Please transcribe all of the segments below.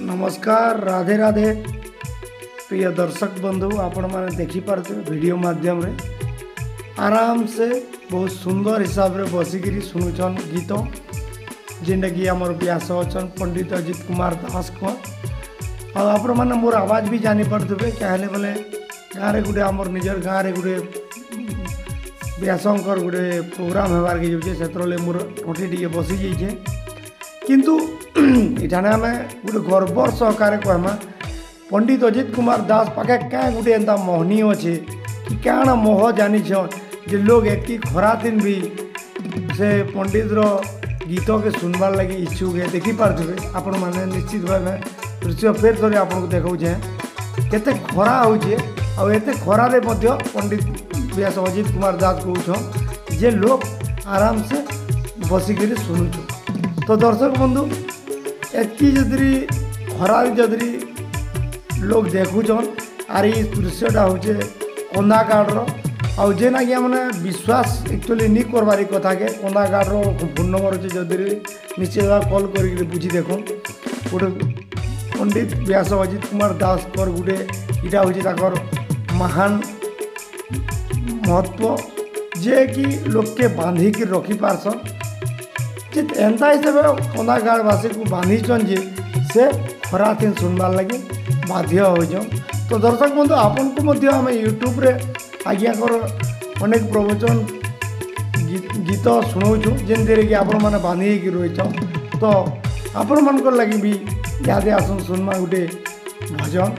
नमस्कार राधे राधे प्रिय दर्शक बंधु आपण मैंने देखिपे वीडियो माध्यम रे आराम से बहुत सुंदर हिसाब रे बसिकी शुणुन गीत जेनटा कि आमर व्यास अच्छा पंडित अजित कुमार दास को आपण मैंने मोर आवाज भी जानीपे क्या बोले गाँव में गोटे आमर निजर गाँव में गोटे व्यासंकर गोटे प्रोग्राम होबार के जाऊे से मोर टोटी टे बसी जाइए किंतु इठाने आम गोटे गर्वर सहकार कहमा पंडित अजित कुमार दास पाखे क्या गोटे एंता मोहनी अच्छे कि क्या मोह जानी जे लोग एक खरा दिन भी से पंडित गीत के सुनबार लगे इच्छुक है देखिपे आपण मैंने निश्चित भाव दृश्य फेर थे आपको देखा केते खरा होते खरारे पंडित व्यास अजित कुमार दास कौन जे लोग आराम से बसिक शुणुच तो दर्शक बंधु एति जदि खरा जदि लोग देखुन आर ये दृश्यटा हूँ कंदा कार्डर आउ जेना कि मैंने विश्वास एक्चुअली नहीं करवार कथा के कंदा कार्डर फोन नंबर अच्छे जदि निश्चित भाव कल कर बुझी देख गोटे पंडित व्यास अजित कुमार दास कर गोटे इटा हूँ महान महत्व जे कि लोग के बांधिक रखी पारसन जे एंता हिसाब कंदा गाँववासी को बांधीचन जे से खरा दिन सुनबार लगे बाध्य हो। तो दर्शक बंधु आपन को आम यूट्यूब रे आज्ञाकर अनेक प्रवचन गीत शुणाऊँ जेनते कि आपण मैंने बांधिक रही तो आपण मान लगे भी यादे आसन सुनमा गोटे भजन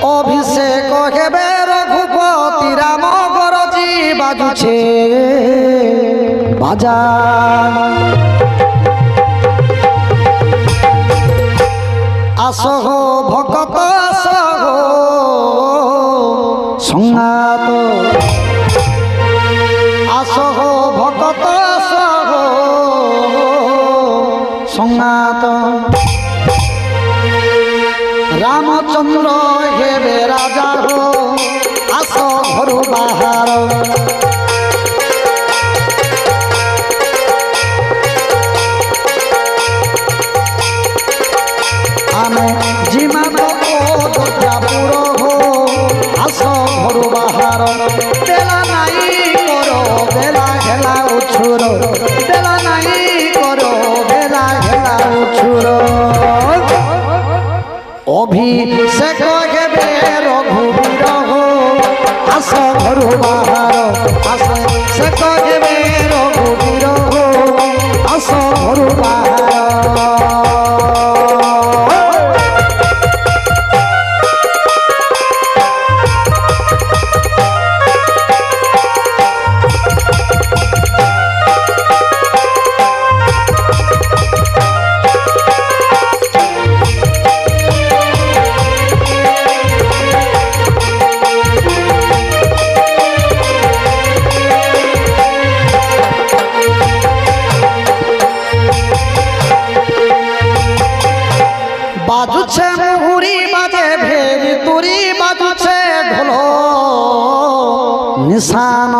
अभिषेक हेबे रघुपति राम गरजी बाजुछे बाजा आसह भगत आसह संगात आसह भगत आसह संगात रामचंद्र हेबे राजा हो आस घर बाहर आमे जिमा अयोध्यापुर हो आस घर बाहर बेला नाई करो बेला हेला उछुर बेला नाई करो बेला हेला उछुर अभिषेक हेबे रघुवीर हो आस घर बाहर अभिषेक हेबे रघुवीर हो आस घर बाहर बाजुछे मुहुरी बाजे भेरी तुरी बाजुछे ढोलो निशान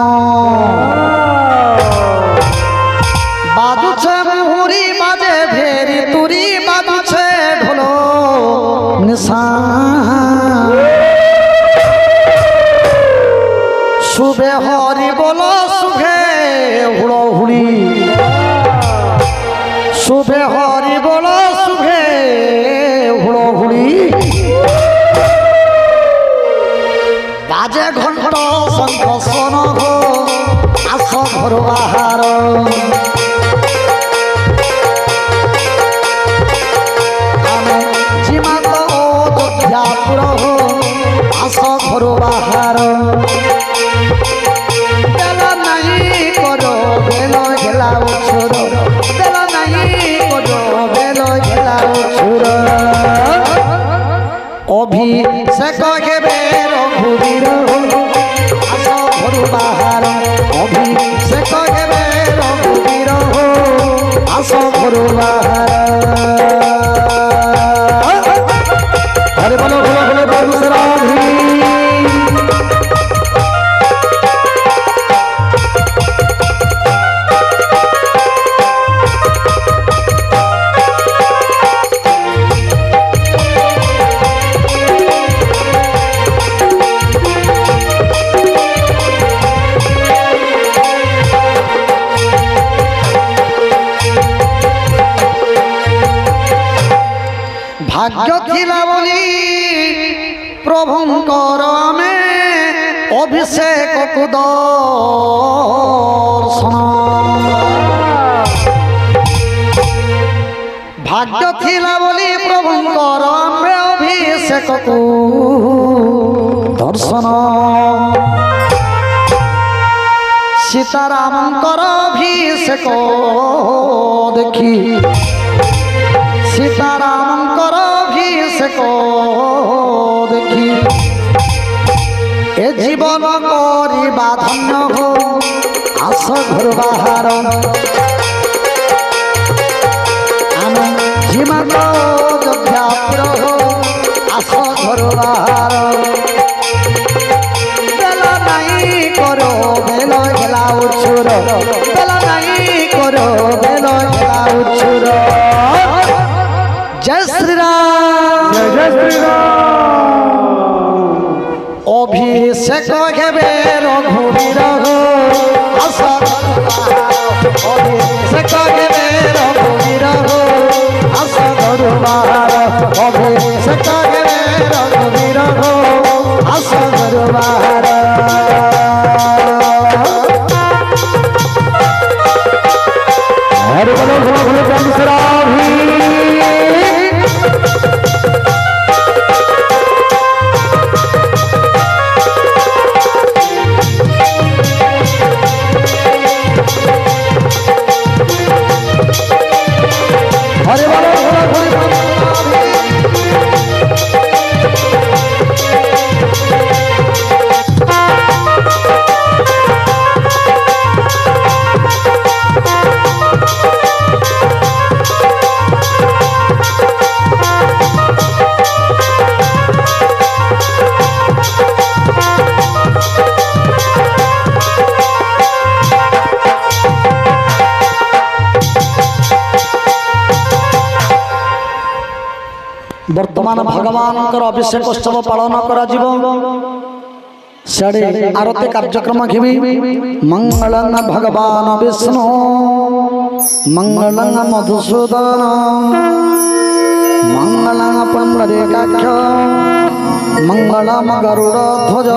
बाजुछे मुहुरी बाजे भेरी तुरी बाजुछे ढोलो निशान शुभे हरि बोलो शुभे हुड़ो हुड़ी शुभे हरि बोलो शुभे बाजे घंट शंख सन हो आस घर बाहर आमे जिमा अयोध्यापुर हो आस घर बाहर बेला नहीं करो बेलो घेला उछुर बेला नहीं करो बेलो घेला उछुर अभिषेक हेबे रघुवीर आस घर बाहर अभिषेक हेबे रघुवीर आस घर बाहर हरे बोलो बोलो बोलो परमेश्वर भाग्य थिला बोली प्रभुंकर आमे अभिषेक को दर्शन भाग्य थिला बोली प्रभुंकर आमे अभिषेक को दर्शन सीतारामंकर अभिषेक देखी सीतारामंकर अभिषेक देखी ए जीवन करिबा धन्य हो आस घर बाहर आम जीवन योग्यापुर हो आस घर बाहर बेला नहीं करो बेलो गेला उछुर बेला नहीं करो बेलो गेला उछुर जय श्री राम जय श्री राम अभिषेक घेबे रघुवीर हो आस अभिषेक घेबे रघुवीर हो आस घर बाहर अभिषेक घेबे रघुवीर हो आस घर बाहर हरे बोलो भोले बंसराभी हरे बोलो भोले वर्तमान भगवान अभिषेक उत्सव पालन करा आरती कार्यक्रम घेबी मंगलं भगवान विष्णु मंगलं मधुसूदन मंगलं पुंडरीकाक्ष मंगलं गरुड़ ध्वज।